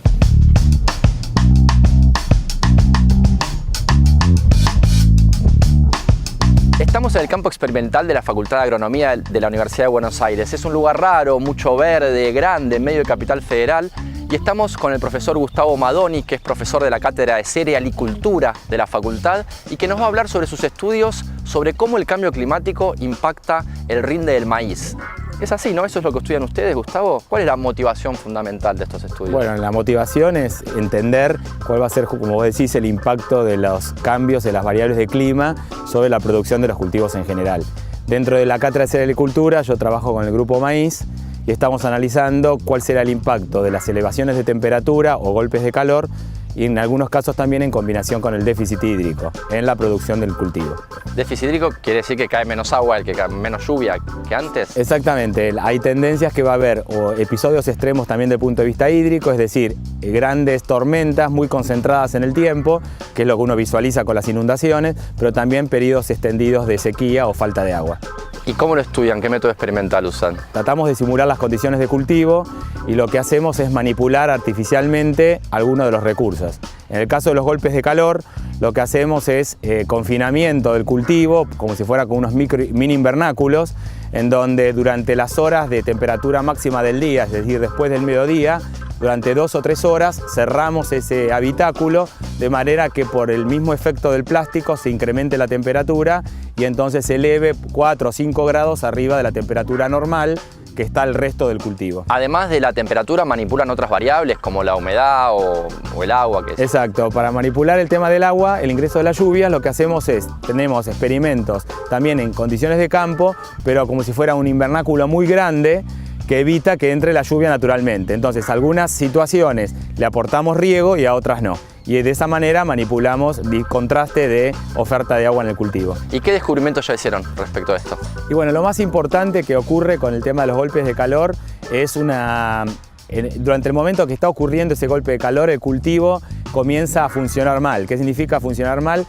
Estamos en el campo experimental de la Facultad de Agronomía de la Universidad de Buenos Aires. Es un lugar raro, mucho verde, grande, en medio de Capital Federal. Y estamos con el profesor Gustavo Madoni, que es profesor de la Cátedra de Cerealicultura de la facultad y que nos va a hablar sobre sus estudios sobre cómo el cambio climático impacta el rinde del maíz. Es así, ¿no? Eso es lo que estudian ustedes, Gustavo. ¿Cuál es la motivación fundamental de estos estudios? Bueno, la motivación es entender cuál va a ser, como vos decís, el impacto de los cambios de las variables de clima sobre la producción de los cultivos en general. Dentro de la Cátedra de Cerealicultura yo trabajo con el grupo maíz y estamos analizando cuál será el impacto de las elevaciones de temperatura o golpes de calor y en algunos casos también en combinación con el déficit hídrico en la producción del cultivo. ¿Déficit hídrico quiere decir que cae menos agua, que cae menos lluvia que antes? Exactamente, hay tendencias que va a haber episodios extremos también desde el punto de vista hídrico, es decir, grandes tormentas muy concentradas en el tiempo, que es lo que uno visualiza con las inundaciones, pero también periodos extendidos de sequía o falta de agua. ¿Y cómo lo estudian? ¿Qué método experimental usan? Tratamos de simular las condiciones de cultivo y lo que hacemos es manipular artificialmente algunos de los recursos. En el caso de los golpes de calor, lo que hacemos es confinamiento del cultivo, como si fuera con unos mini invernáculos, en donde durante las horas de temperatura máxima del día, es decir, después del mediodía, durante 2 o 3 horas cerramos ese habitáculo de manera que por el mismo efecto del plástico se incremente la temperatura y entonces se eleve 4 o 5 grados arriba de la temperatura normal que está el resto del cultivo. Además de la temperatura, manipulan otras variables como la humedad o el agua. Exacto, para manipular el tema del agua, el ingreso de la lluvia, lo que hacemos es, tenemos experimentos también en condiciones de campo, pero como si fuera un invernáculo muy grande, que evita que entre la lluvia naturalmente. Entonces, a algunas situaciones le aportamos riego y a otras no. Y de esa manera manipulamos el contraste de oferta de agua en el cultivo. ¿Y qué descubrimientos ya hicieron respecto a esto? Y bueno, lo más importante que ocurre con el tema de los golpes de calor es durante el momento que está ocurriendo ese golpe de calor, el cultivo comienza a funcionar mal. ¿Qué significa funcionar mal?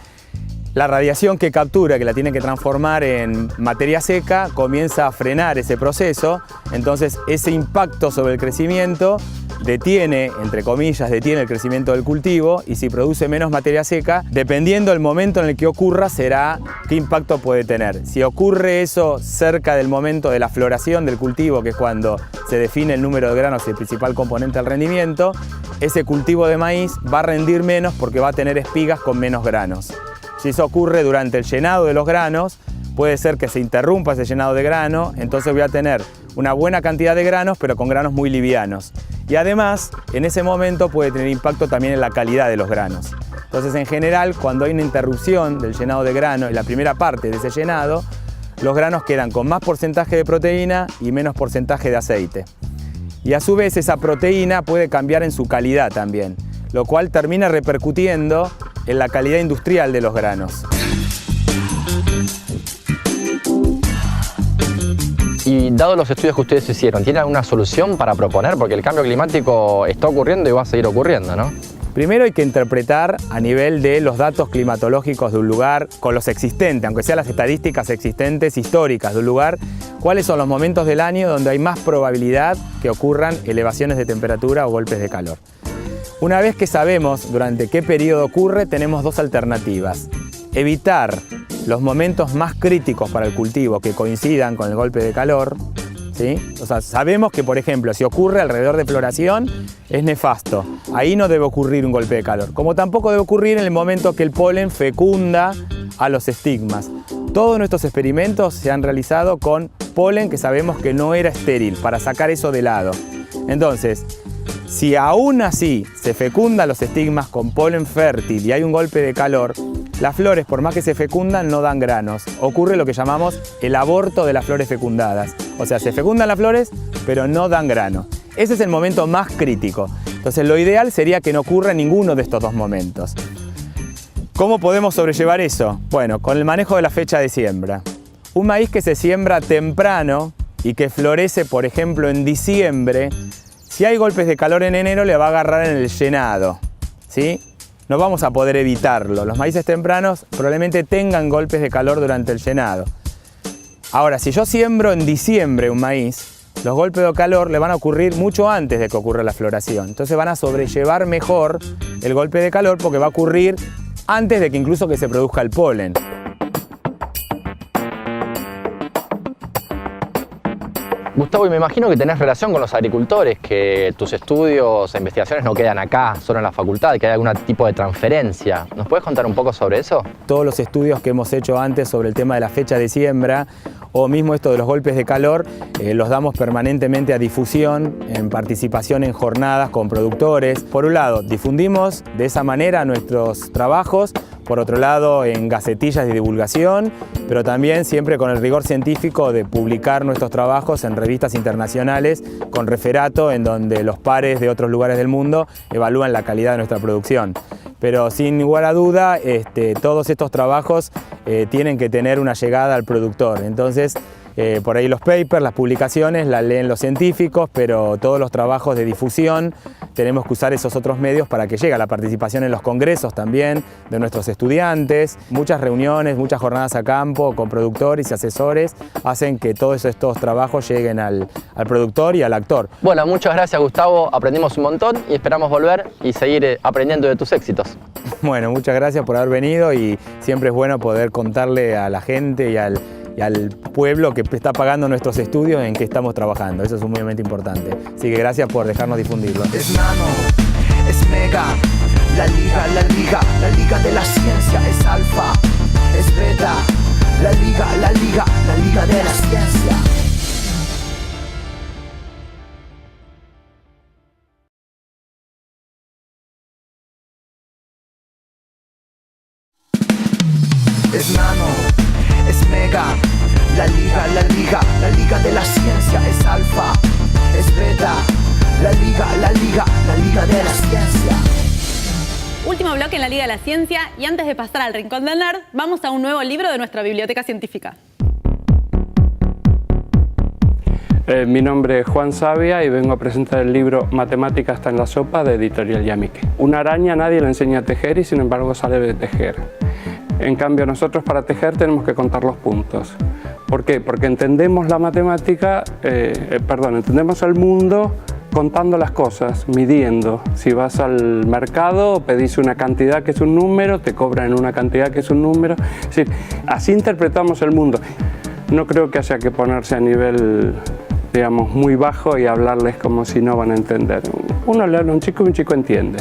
La radiación que captura, que la tiene que transformar en materia seca, comienza a frenar ese proceso, entonces ese impacto sobre el crecimiento detiene, entre comillas, detiene el crecimiento del cultivo, y si produce menos materia seca, dependiendo del momento en el que ocurra, será qué impacto puede tener. Si ocurre eso cerca del momento de la floración del cultivo, que es cuando se define el número de granos y el principal componente del rendimiento, ese cultivo de maíz va a rendir menos porque va a tener espigas con menos granos. Si eso ocurre durante el llenado de los granos, puede ser que se interrumpa ese llenado de grano, entonces voy a tener una buena cantidad de granos, pero con granos muy livianos. Y además, en ese momento puede tener impacto también en la calidad de los granos. Entonces, en general, cuando hay una interrupción del llenado de grano, en la primera parte de ese llenado, los granos quedan con más porcentaje de proteína y menos porcentaje de aceite. Y a su vez, esa proteína puede cambiar en su calidad también, lo cual termina repercutiendo en la calidad industrial de los granos. Y dado los estudios que ustedes hicieron, ¿tienen alguna solución para proponer? Porque el cambio climático está ocurriendo y va a seguir ocurriendo, ¿no? Primero hay que interpretar a nivel de los datos climatológicos de un lugar, con los existentes, aunque sean las estadísticas existentes históricas de un lugar, cuáles son los momentos del año donde hay más probabilidad que ocurran elevaciones de temperatura o golpes de calor. Una vez que sabemos durante qué periodo ocurre, tenemos dos alternativas. Evitar los momentos más críticos para el cultivo que coincidan con el golpe de calor, ¿sí? O sea, sabemos que, por ejemplo, si ocurre alrededor de floración, es nefasto. Ahí no debe ocurrir un golpe de calor. Como tampoco debe ocurrir en el momento que el polen fecunda a los estigmas. Todos nuestros experimentos se han realizado con polen que sabemos que no era estéril, para sacar eso de lado. Entonces, si aún así se fecundan los estigmas con polen fértil y hay un golpe de calor, las flores, por más que se fecundan, no dan granos. Ocurre lo que llamamos el aborto de las flores fecundadas. O sea, se fecundan las flores, pero no dan grano. Ese es el momento más crítico. Entonces, lo ideal sería que no ocurra ninguno de estos dos momentos. ¿Cómo podemos sobrellevar eso? Bueno, con el manejo de la fecha de siembra. Un maíz que se siembra temprano y que florece, por ejemplo, en diciembre, si hay golpes de calor en enero, le va a agarrar en el llenado, ¿sí? No vamos a poder evitarlo. Los maíces tempranos probablemente tengan golpes de calor durante el llenado. Ahora, si yo siembro en diciembre un maíz, los golpes de calor le van a ocurrir mucho antes de que ocurra la floración. Entonces van a sobrellevar mejor el golpe de calor porque va a ocurrir antes de que incluso que se produzca el polen. Gustavo, y me imagino que tenés relación con los agricultores, que tus estudios e investigaciones no quedan acá, solo en la facultad, que hay algún tipo de transferencia. ¿Nos puedes contar un poco sobre eso? Todos los estudios que hemos hecho antes sobre el tema de la fecha de siembra o mismo esto de los golpes de calor, los damos permanentemente a difusión, en participación en jornadas con productores. Por un lado, difundimos de esa manera nuestros trabajos, por otro lado, en gacetillas de divulgación, pero también siempre con el rigor científico de publicar nuestros trabajos en revistas internacionales con referato, en donde los pares de otros lugares del mundo evalúan la calidad de nuestra producción. Pero sin lugar a duda, todos estos trabajos tienen que tener una llegada al productor. Entonces, por ahí los papers, las publicaciones, las leen los científicos, pero todos los trabajos de difusión tenemos que usar esos otros medios para que llegue. La participación en los congresos también de nuestros estudiantes, muchas reuniones, muchas jornadas a campo con productores y asesores hacen que todos estos trabajos lleguen al productor y al actor. Bueno, muchas gracias, Gustavo, aprendimos un montón y esperamos volver y seguir aprendiendo de tus éxitos. Bueno, muchas gracias por haber venido y siempre es bueno poder contarle a la gente y al pueblo que está pagando nuestros estudios en qué estamos trabajando. Eso es muy importante. Así que gracias por dejarnos difundirlo. Es nano, es mega, la liga de la ciencia. Es alfa, es beta, la liga de la ciencia. Es nano, es mega, la liga de la ciencia. Es alfa, es beta, la liga de la ciencia. Último bloque en la Liga de la Ciencia y antes de pasar al Rincón del Nerd, vamos a un nuevo libro de nuestra biblioteca científica. Mi nombre es Juan Savia y vengo a presentar el libro Matemática está en la sopa de Editorial Yamique. Una araña nadie le enseña a tejer y sin embargo sabe de tejer. En cambio, nosotros para tejer tenemos que contar los puntos. ¿Por qué? Porque entendemos la matemática, entendemos el mundo contando las cosas, midiendo. Si vas al mercado, pedís una cantidad que es un número, te cobran una cantidad que es un número. Es decir, así interpretamos el mundo. No creo que haya que ponerse a nivel, digamos, muy bajo y hablarles como si no van a entender. Uno le habla a un chico y un chico entiende.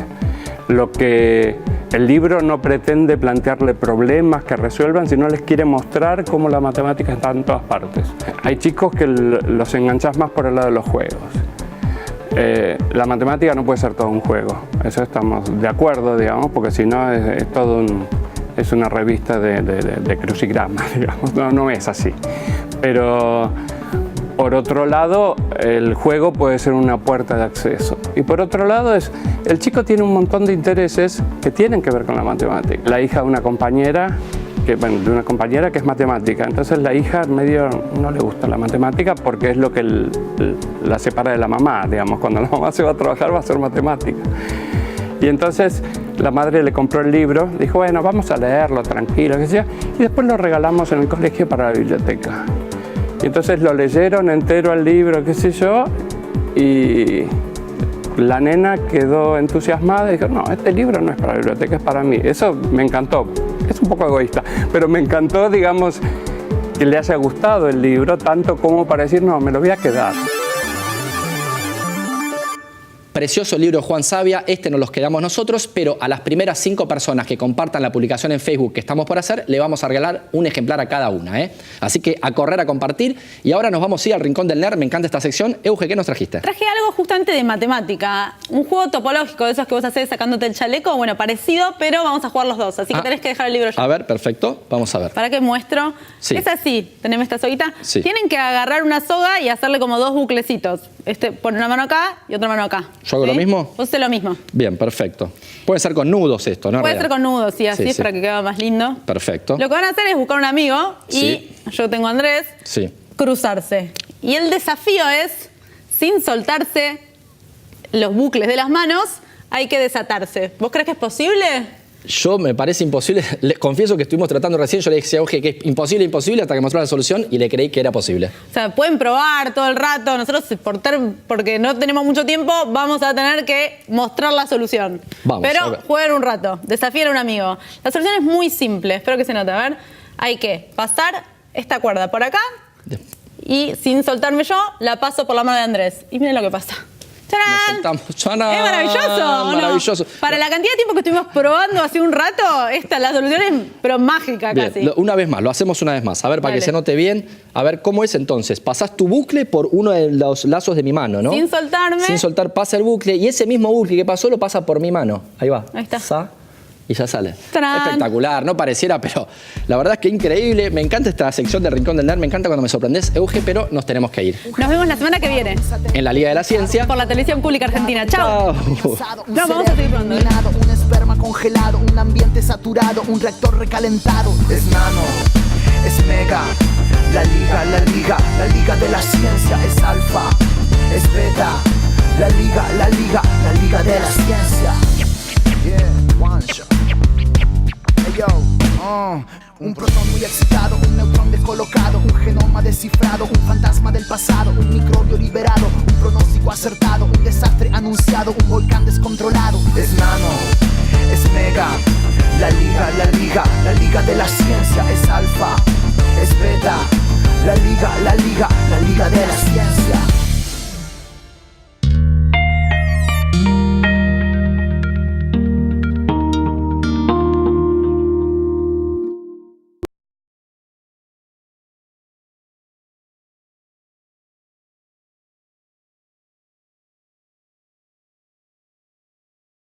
Lo que el libro no pretende plantearle problemas que resuelvan, sino les quiere mostrar cómo la matemática está en todas partes. Hay chicos que los enganchas más por el lado de los juegos. La matemática no puede ser todo un juego, eso estamos de acuerdo, digamos, porque si no es todo es una revista de crucigramas, digamos, no es así. Pero por otro lado, el juego puede ser una puerta de acceso. Y por otro lado, el chico tiene un montón de intereses que tienen que ver con la matemática. La hija de una compañera que es matemática, entonces la hija medio no le gusta la matemática porque es lo que la separa de la mamá, digamos, cuando la mamá se va a trabajar va a hacer matemática. Y entonces la madre le compró el libro, dijo, bueno, vamos a leerlo tranquilo, qué sé yo, y después lo regalamos en el colegio para la biblioteca. Y entonces lo leyeron entero al libro, qué sé yo, y la nena quedó entusiasmada y dijo, no, este libro no es para la biblioteca, es para mí. Eso me encantó. Es un poco egoísta, pero me encantó, digamos, que le haya gustado el libro, tanto como para decir, no, me lo voy a quedar. Precioso libro de Juan Savia, este nos los quedamos nosotros, pero a las primeras 5 personas que compartan la publicación en Facebook que estamos por hacer, le vamos a regalar un ejemplar a cada una, ¿eh? Así que a correr, a compartir. Y ahora nos vamos a ir al Rincón del Nerd, me encanta esta sección. Euge, ¿qué nos trajiste? Traje algo justamente de matemática, un juego topológico de esos que vos hacés sacándote el chaleco, bueno, parecido, pero vamos a jugar los dos, así que tenés que dejar el libro ya. A ver, perfecto, vamos a ver. ¿Para qué muestro? Sí. Es así, tenemos esta soguita. Sí. Tienen que agarrar una soga y hacerle como 2 buclecitos. Pon una mano acá y otra mano acá. ¿Yo hago lo mismo? Vos haces lo mismo. Bien, perfecto. Puede ser con nudos esto, ¿no? Puede ser con nudos, sí, así Sí, es sí. para que quede más lindo. Perfecto. Lo que van a hacer es buscar un amigo y yo tengo a Andrés, cruzarse. Y el desafío es, sin soltarse los bucles de las manos, hay que desatarse. ¿Vos crees que es posible? Yo me parece imposible, les confieso que estuvimos tratando recién, yo le dije a Euge que es imposible, hasta que mostró la solución y le creí que era posible. O sea, pueden probar todo el rato, nosotros porque no tenemos mucho tiempo, vamos a tener que mostrar la solución. Vamos, pero jueguen un rato, desafíen a un amigo. La solución es muy simple, espero que se note, a ver. Hay que pasar esta cuerda por acá y sin soltarme yo, la paso por la mano de Andrés. Y miren lo que pasa. ¡Tarán! Es maravilloso, maravilloso. ¿no? Para la cantidad de tiempo que estuvimos probando hace un rato, la solución es pero mágica. Bien, casi. una vez más, lo hacemos una vez más. A ver, para Dale. que se note bien. A ver, ¿cómo es entonces? Pasás tu bucle por uno de los lazos de mi mano, ¿no? Sin soltarme. Sin soltar, pasa el bucle y ese mismo bucle que pasó lo pasa por mi mano. Ahí va. Ahí está. Y ya sale. ¡Tarán! Espectacular, no pareciera, pero la verdad es que increíble. Me encanta esta sección del Rincón del Nerd, me encanta cuando me sorprendés, Euge, pero nos tenemos que ir. Nos vemos la semana que viene. En la Liga de la Ciencia. Por la televisión pública argentina. ¡Chao! No, vamos a seguir probando. Un esperma congelado, un ambiente saturado, un reactor recalentado. Es nano, es mega. La liga de la ciencia es alfa, es beta. La liga de la ciencia. Yeah, one shot. Hey yo, un protón muy excitado, un neutrón descolocado, un genoma descifrado, un fantasma del pasado, un microbio liberado, un pronóstico acertado, un desastre anunciado, un volcán descontrolado. Es nano, es mega. La liga de la ciencia es alfa, es beta. La liga de la ciencia.